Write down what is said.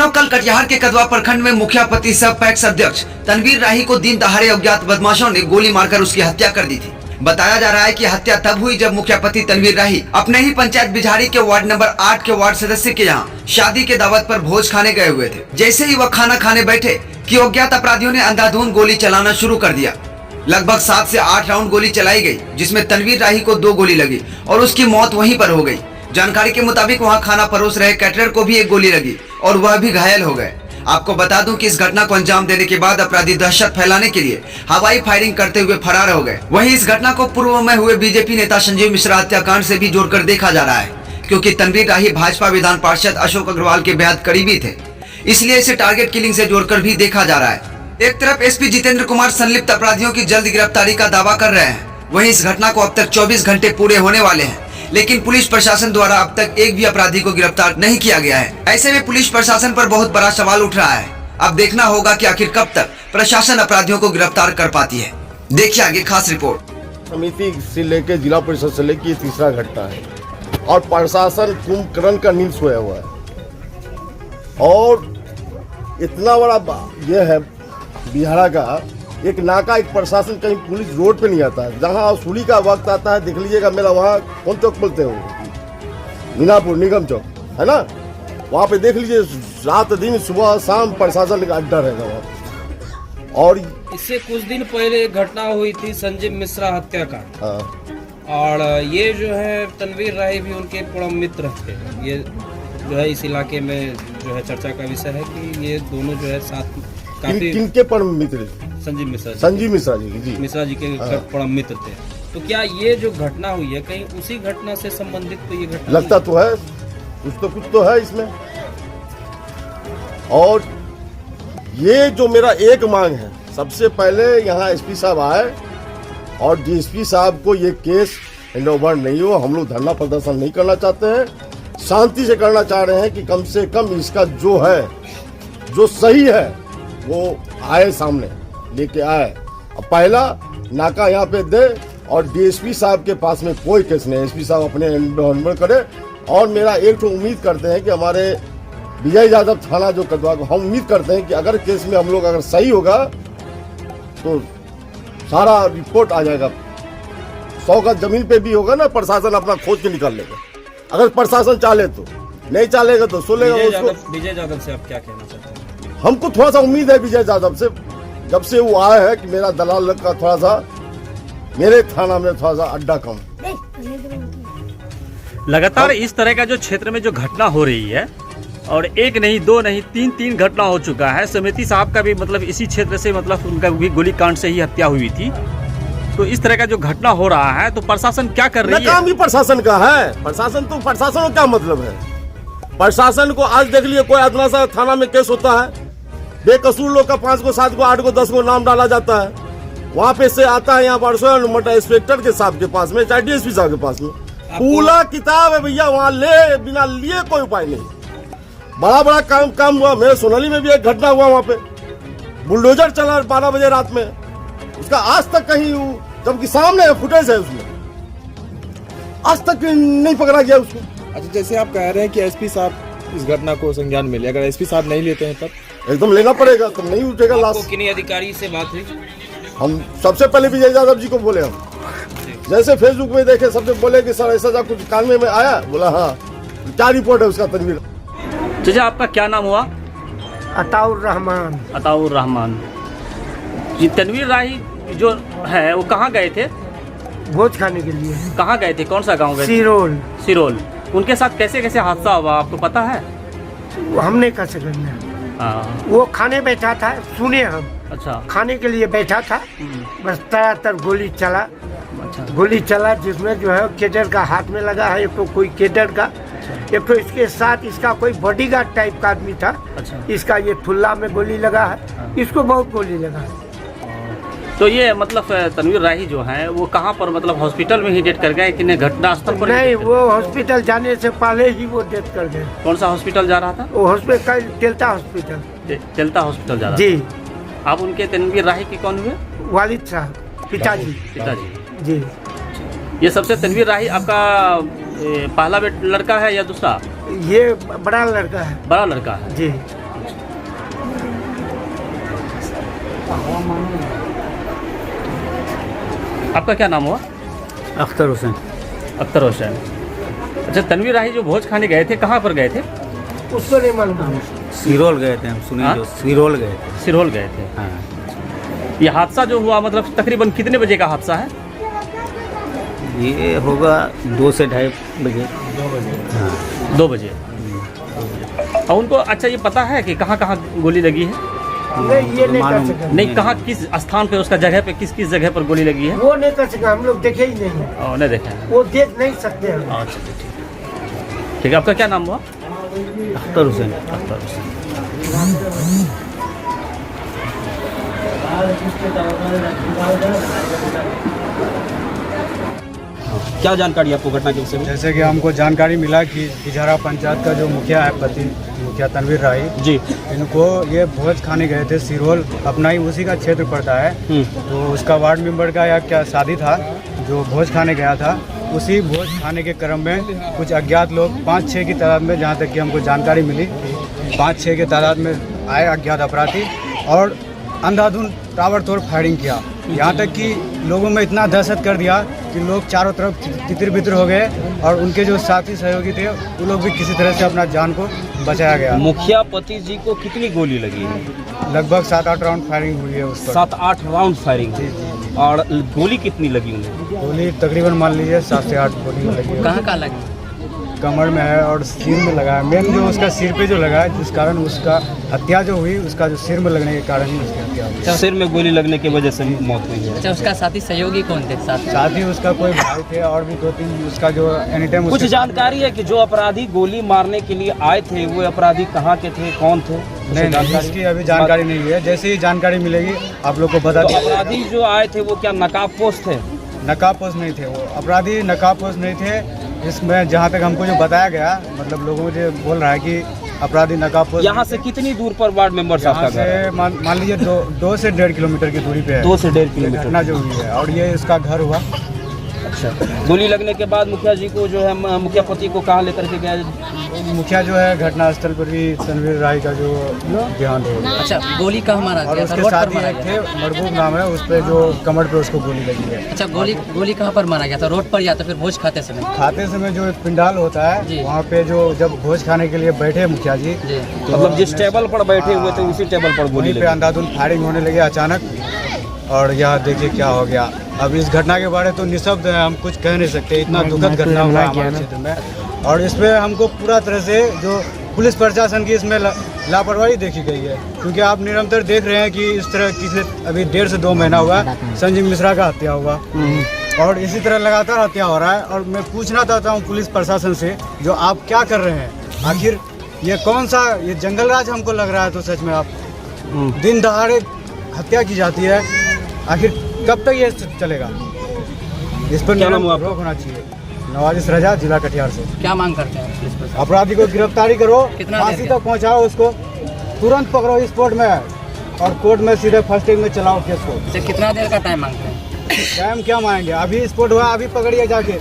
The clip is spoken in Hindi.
दिनों कल कटिहार के कदवा प्रखंड में मुखिया पति सह पैक्स अध्यक्ष तनवीर राही को दिन दहाड़े अज्ञात बदमाशों ने गोली मारकर उसकी हत्या कर दी थी। बताया जा रहा है कि हत्या तब हुई जब मुखिया पति तनवीर राही अपने ही पंचायत बिझारी के वार्ड नंबर 8 के वार्ड सदस्य के यहाँ शादी के दावत पर भोज खाने गए हुए थे। जैसे ही वह खाना खाने बैठे कि अज्ञात अपराधियों ने अंधाधुंध गोली चलाना शुरू कर दिया। लगभग 7 से 8 राउंड गोली चलाई गई, जिसमें तनवीर राही को 2 गोली लगी और उसकी मौत वहीं पर हो गई। जानकारी के मुताबिक वहां खाना परोस रहे कैटरर को भी एक गोली लगी और वह भी घायल हो गए। आपको बता दूं कि इस घटना को अंजाम देने के बाद अपराधी दहशत फैलाने के लिए हवाई फायरिंग करते हुए फरार हो गए। वहीं इस घटना को पूर्व में हुए बीजेपी नेता संजीव मिश्रा हत्याकांड से भी जोड़कर देखा जा रहा है, क्योंकि तनवीर राही भाजपा विधान पार्षद अशोक अग्रवाल के बेहद करीबी थे, इसलिए इसे टारगेट किलिंग से जोड़कर भी देखा जा रहा है। एक तरफ एसपी जितेंद्र कुमार संलिप्त अपराधियों की जल्द गिरफ्तारी का दावा कर रहे हैं, वहीं इस घटना को अब तक 24 घंटे पूरे होने वाले हैं, लेकिन पुलिस प्रशासन द्वारा अब तक एक भी अपराधी को गिरफ्तार नहीं किया गया है। ऐसे में पुलिस प्रशासन पर बहुत बड़ा सवाल उठ रहा है। अब देखना होगा कि आखिर कब तक प्रशासन अपराधियों को गिरफ्तार कर पाती है। देखिए आगे खास रिपोर्ट। समिति से लेकर जिला परिषद से लेकर ये तीसरा घटना है और प्रशासन कुंभकर्ण का नींद सोया हुआ है। और इतना बड़ा ये है बिहारा का एक नाका, एक प्रशासन, कहीं पुलिस रोड पे नहीं आता है। जहाँ वसूली का वक्त आता है, देख लीजिएगा मेरा वहाँ कौन चौक बोलते हो, मीनापुर निगम चौक है ना, वहाँ पे देख लीजिए रात दिन सुबह शाम प्रशासन का अड्डा रहेगा वहाँ। और इससे कुछ दिन पहले एक घटना हुई थी संजीव मिश्रा हत्याकांड। हाँ। और ये जो है तनवीर राही भी उनके परम मित्र थे। ये जो है इस इलाके में जो है चर्चा का विषय है कि ये दोनों जो है साथ काफी किनके परम मित्र? संजीव मिश्रा जी मिश्रा जी के परम मित्र थे। तो क्या ये जो घटना हुई है कहीं उसी घटना से संबंधित तो ये घटना लगता तो है, कुछ तो है इसमें। और ये जो मेरा एक मांग है, सबसे पहले यहाँ एसपी साहब आए और डीएसपी साहब को ये केस हैंड ओवर नहीं हो। हम लोग धरना प्रदर्शन नहीं करना चाहते हैं, शांति से करना चाह रहे हैं कि कम से कम इसका जो है, जो सही है वो आए, सामने लेके आए। अब पहला नाका यहाँ पे दे और डीएसपी साहब के पास में कोई केस नहीं, एसपी साहब अपने हैंडओवर करे। और मेरा एक तो उम्मीद करते हैं कि हमारे विजय यादव थाना जो कदवा को, हम उम्मीद करते हैं कि अगर केस में हम लोग अगर सही होगा तो सारा रिपोर्ट आ जाएगा। 100 गज जमीन पे भी होगा ना, प्रशासन अपना खोज के निकाल लेगा। अगर प्रशासन चाहे तो, नहीं चाहेगा तो सो लेगा उसको। विजय यादव से आप क्या कहना चाहते हैं? हमको थोड़ा सा उम्मीद है विजय यादव से, जब से वो आया है कि मेरा दलाल का थोड़ा सा मेरे थाना में थोड़ा सा अड्डा कम। लगातार इस तरह का जो क्षेत्र में जो घटना हो रही है, और एक नहीं, 2 नहीं, 3 घटना हो चुका है। समिति साहब का भी मतलब इसी क्षेत्र से, मतलब उनका भी गोलीकांड से ही हत्या हुई थी। तो इस तरह का जो घटना हो रहा है तो प्रशासन क्या कर रही है? काम ही प्रशासन का है। प्रशासन को क्या मतलब है? प्रशासन को आज देख लिए कोई इतना सा थाना में केस होता है, बेकसूर लोग का 5 को 7 को 8 को 10 को नाम डाला जाता है। वहाँ पे से आता है यहाँ पर इंस्पेक्टर के साहब के पास में, चाहे डीएसपी साहब के पास में, पूरा किताब है भैया। वहाँ ले बिना लिए कोई उपाय नहीं। बड़ा काम हुआ। मेरे सोनाली में भी एक घटना हुआ, वहाँ पे बुलडोजर चला 12 बजे रात में, उसका आज तक कहीं, जबकि सामने फुटेज है उसमें, आज तक नहीं पकड़ा गया उसको। अच्छा, जैसे आप कह रहे हैं कि एसपी साहब इस घटना को संज्ञान में ले, अगर एसपी साहब नहीं लेते हैं तब एकदम लेना पड़ेगा, तब नहीं उठेगा लाश। किन्हीं अधिकारी से बात हुई? हम सबसे पहले विजय यादव जी को बोले, हम जैसे फेसबुक में देखे सबसे बोले कि सर ऐसा कुछ कान में आया, बोला हाँ, क्या रिपोर्ट है उसका तनवीर। चाचा आपका क्या नाम हुआ? अताउर रहमान। ये तनवीर राही जो है वो कहाँ गए थे? भोज खाने के लिए। कहाँ गए थे? कौन सा गांव गए? सिरोल। उनके साथ कैसे हादसा हुआ आपको पता है? हमने कैसे करना, वो खाने बैठा था, सुने हम। अच्छा। खाने के लिए बैठा था, बस तरह गोली चला। अच्छा। गोली चला जिसमें जो है केडर का हाथ में लगा है, एक तो कोई केडर का, एक तो इसके साथ इसका कोई बॉडीगार्ड टाइप का आदमी था। अच्छा। इसका ये फुल्ला में गोली लगा है, इसको बहुत गोली लगा है। तो ये मतलब तनवीर राही जो है वो कहाँ पर, मतलब हॉस्पिटल में ही डेथ कर गए कि घटना स्थल पर? नहीं, वो हॉस्पिटल जाने से पहले ही वो डेथ कर गए। कौन सा हॉस्पिटल जा रहा था? वो हॉस्पिटल तेलता हॉस्पिटल जा रहा जी। आप उनके तनवीर राही के कौन हुए? वालिद साहब, पिताजी जी। ये सबसे तनवीर राही आपका पहला लड़का है या दूसरा? ये बड़ा लड़का है। बड़ा लड़का है जी। आपका क्या नाम हुआ? अख्तर हुसैन। अख्तर हुसैन। अच्छा, तनवीर राही जो भोज खाने गए थे, कहाँ पर गए थे? उसको नहीं मालूम। सिरोल गए थे हम, सुनिए हाँ? जो सिरोल गए थे। सिरहोल गए थे। हाँ, ये हादसा जो हुआ मतलब तकरीबन कितने बजे का हादसा है? ये होगा 2 से 2:30 बजे। 2 बजे। और उनको अच्छा ये पता है कि कहाँ कहाँ गोली लगी है? नहीं, ये नहीं कर सका। नहीं, कहाँ किस स्थान पे, उसका जगह पे किस किस जगह पर गोली लगी है? वो नहीं कर सका, हम लोग देखे ही नहीं है। नहीं देखा है। वो देख नहीं सकते हम। अच्छा ठीक है। आपका क्या नाम हुआ? अख्तर हुसैन। अख्तर हुसैन। क्या जानकारी आपको घटना के विषय में? जैसे कि हमको जानकारी मिला कि बिजहरा पंचायत का जो मुखिया है, मुखिया तनवीर राही जी, इनको ये भोज खाने गए थे सिरोल, अपना ही उसी का क्षेत्र पड़ता है। तो उसका वार्ड मेंबर का या क्या शादी था, जो भोज खाने गया था, उसी भोज खाने के क्रम में कुछ अज्ञात लोग 5-6 की तादाद में, जहाँ तक कि हमको जानकारी मिली, 5-6 के तादाद में आए अज्ञात अपराधी और अंधाधुंध ताबड़तोड़ फायरिंग किया। यहाँ तक कि लोगों में इतना दहशत कर दिया कि लोग चारों तरफ तितर बितर हो गए और उनके जो साथी सहयोगी थे वो लोग भी किसी तरह से अपना जान को बचाया गया। मुखिया पति जी को कितनी गोली लगी है? लगभग 7-8 राउंड फायरिंग हुई है उस पर। 7-8 राउंड फायरिंग हुई। और गोली कितनी लगी उन्हें? गोली तकरीबन मान लीजिए 7 से 8 गोली लगी है। कहाँ लगी? कमर में है और सिर में लगा है। मेन जो उसका सिर पे जो लगा है, जिस कारण उसका हत्या जो हुई, उसका जो सिर में लगने के कारण ही उसकी हत्या हुई। सिर में गोली लगने की वजह से मौत हुई है। अच्छा, उसका साथी सहयोगी कौन थे? साथ ही उसका कोई भाई थे और भी 2-3 उसका जो एनी टाइम। कुछ जानकारी है कि जो अपराधी गोली मारने के लिए आए थे वो अपराधी कहाँ के थे, कौन थे? नहीं, इसकी अभी जानकारी नहीं है। जैसे ही जानकारी मिलेगी आप लोग को बता तो दिया। अपराधी जो आए थे वो क्या नकाबपोश थे? नकाबपोश नहीं थे वो अपराधी, नकाबपोश नहीं थे। इसमें जहाँ तक हमको जो बताया गया, मतलब लोगों मुझे बोल रहा है कि अपराधी नकाबपोश। यहाँ से कितनी दूर पर वार्ड मेंबर साहब का घर है? से मान लीजिए 2 से 1.5 किलोमीटर की दूरी पे है। 2 से 1.5 किलोमीटर घटना जो हुई है और ये इसका घर हुआ। अच्छा, गोली लगने के बाद मुखिया जी को जो है, मुखिया पति को कहाँ लेकर के गया? मुखिया जो है घटनास्थल पर भी तनवीर राही का जो देहांत हो गया। अच्छा, गोली कहाँ मारा और गया? उसके रोड साथ पर ही मारा एक गया? थे, महबूब नाम है, उस पे जो कमर पे उसको गोली लगी है। अच्छा, गोली कहाँ पर मारा गया था? रोड पर या तो फिर भोज खाते समय? खाते समय जो एक पिंडाल होता जी। है, वहाँ पे जो जब भोज खाने के लिए बैठे मुखिया जी, जी। तो मतलब जिस टेबल पर बैठे हुए थे उसी टेबल पर गोली वहीं पे लगी। अंधाधुंध फायरिंग होने लगी अचानक। और यह देखिए क्या हो गया। अब इस घटना के बारे तो निःशब्द है, हम कुछ कह नहीं सकते। इतना दुखद घटना हुआ हमारे क्षेत्र में और इसमें हमको पूरा तरह से जो पुलिस प्रशासन की इसमें लापरवाही देखी गई है। क्योंकि आप निरंतर देख रहे हैं कि इस तरह पिछले अभी 1.5 से 2 महीना हुआ संजीव मिश्रा का हत्या हुआ और इसी तरह लगातार हत्या हो रहा है। और मैं पूछना चाहता हूँ पुलिस प्रशासन से, जो आप क्या कर रहे हैं? आखिर ये कौन सा ये जंगल राज हमको लग रहा है? तो सच में आप दिन दहाड़े हत्या की जाती है, आखिर कब तक ये चलेगा? इस पर क्या नाम हुआ आपका? रोक होना चाहिए। नवाजिश रजा, जिला कटिहार से। क्या मांग करते हैं पुलिस प्रशासन? अपराधी को गिरफ्तारी करो, कितना देर फांसी का? तक पहुंचाओ उसको, तुरंत पकड़ो स्पॉट में और कोर्ट में सीधे फर्स्ट में चलाओ केस को। अच्छा, कितना देर का टाइम मांगते हैं? टाइम क्या मांगेंगे? अभी स्पॉट हुआ, अभी पकड़िए जाके।